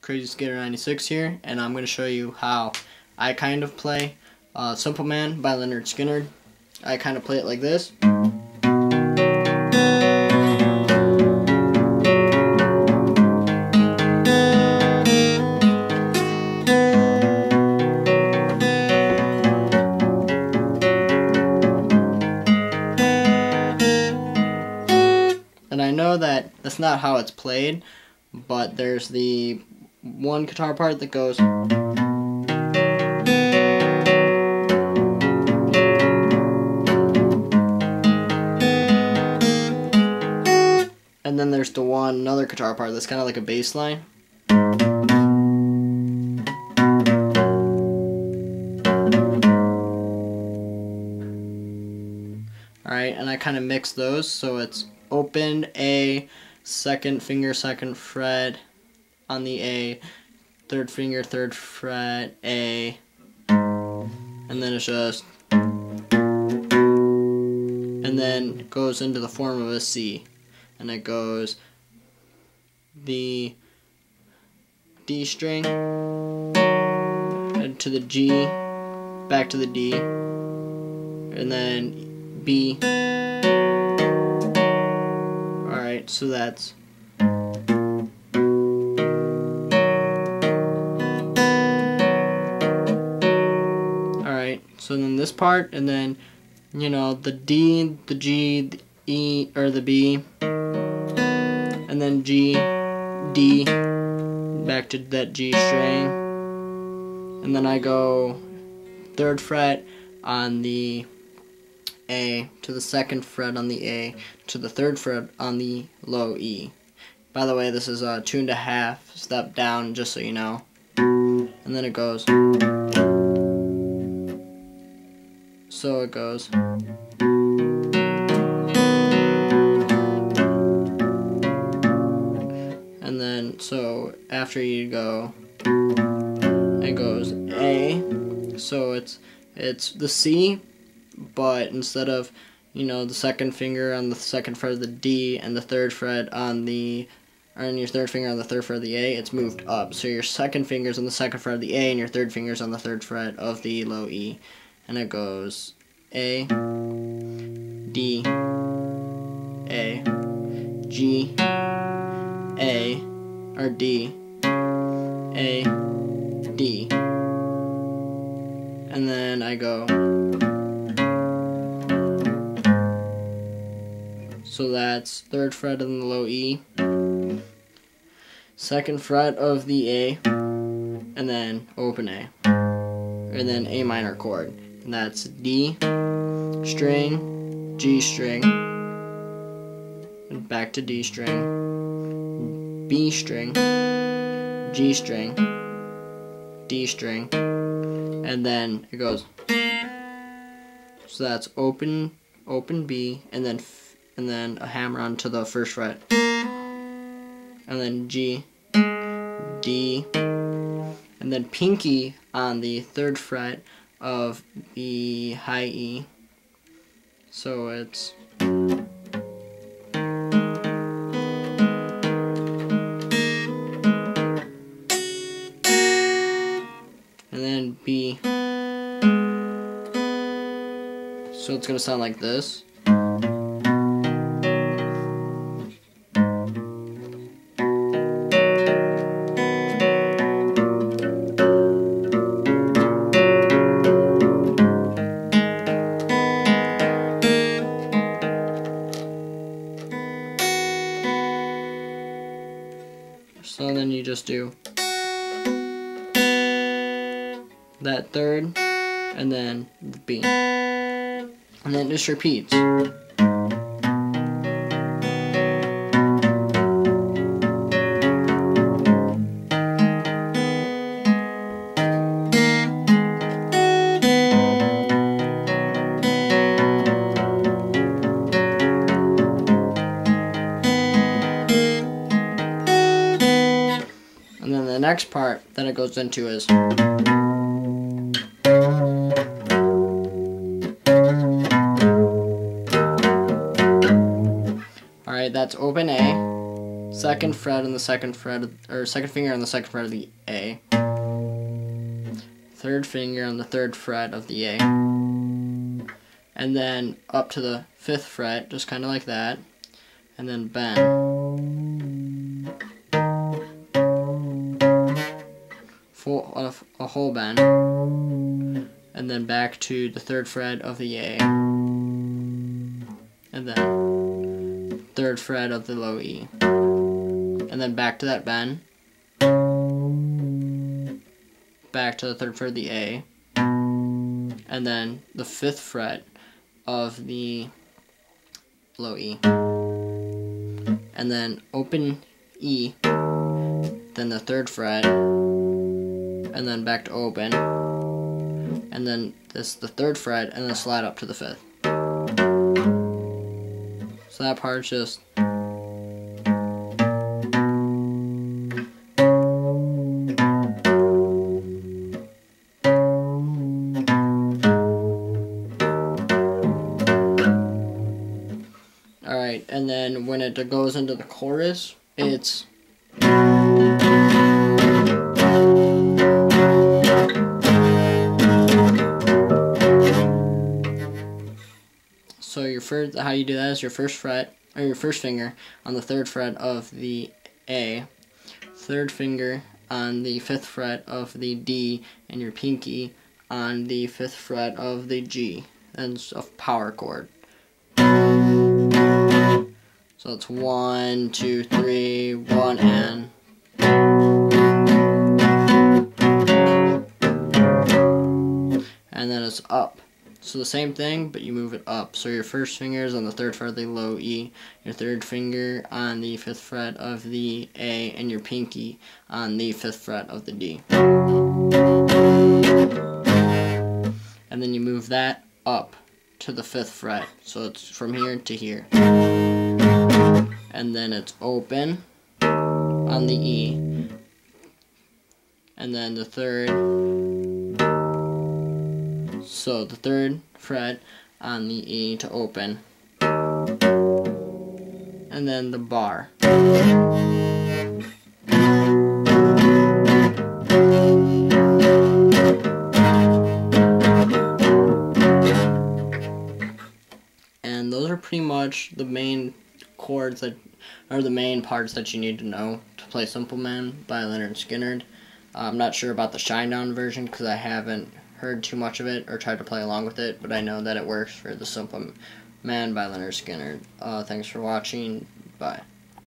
Crazy Skater 96 here, and I'm going to show you how I kind of play Simple Man by Lynyrd Skynyrd. I kind of play it like this. And I know that that's not how it's played, but there's the one guitar part that goes, and then there's the another guitar part that's kind of like a bass line. Alright, and I kind of mix those so it's open A, second finger, second fret on the A, third finger, third fret, A, and then it's just, and then it goes into the form of a C, and it goes the D string, and to the G, back to the D, and then B. Alright, so that's so then this part, and then, you know, the D, the G, the E, or the B, and then G, D, back to that G string, and then I go third fret on the A, to the second fret on the A, to the third fret on the low E. By the way, this is a 2.5 step down, just so you know. And then it goes. So it goes. And then, so after you go, it goes A. So it's the C, but instead of, you know, the second finger on the second fret of the D and the third fret on the, or your third finger on the third fret of the A, it's moved up. So your second finger's on the second fret of the A and your third finger's on the third fret of the low E. And it goes A, D, A, G, A, or D, A, D. And then I go. So that's third fret of the low E, second fret of the A, and then open A, and then A minor chord. And that's D string, G string, and back to D string, B string, G string, D string, and then it goes. So that's open B, and then a hammer onto the first fret, and then G, D, and then pinky on the third fret of the high E. So it's and then B. So it's gonna sound like this. So then you just do that third, and then the B, and then it just repeats. And then the next part that it goes into is Alright, that's open A, second fret on the second fret, or second finger on the second fret of the A, third finger on the third fret of the A, and then up to the fifth fret, just kind of like that, and then bend. A whole bend, and then back to the third fret of the A, and then third fret of the low E, and then back to that bend, back to the third fret of the A, and then the fifth fret of the low E, and then open E, then the third fret, and then back to open, and then this the third fret, and then slide up to the fifth. So that part's just alright, and then when it goes into the chorus, it's so your first, how you do that is your first fret, or your first finger on the third fret of the A, third finger on the fifth fret of the D, and your pinky on the fifth fret of the G. That's a power chord. So it's 1, 2, 3, 1, and then it's up. So the same thing, but you move it up. So your first finger is on the third fret of the low E, your third finger on the fifth fret of the A, and your pinky on the fifth fret of the D. And then you move that up to the fifth fret. So it's from here to here. And then it's open on the E. And then the third. So the third fret on the E to open, and then the bar. And those are pretty much the main chords that are the main parts that you need to know to play Simple Man by Lynyrd Skynyrd. I'm not sure about the Shinedown version because I haven't heard too much of it or tried to play along with it, but I know that it works for the Simple Man by Lynyrd Skynyrd. Thanks for watching. Bye.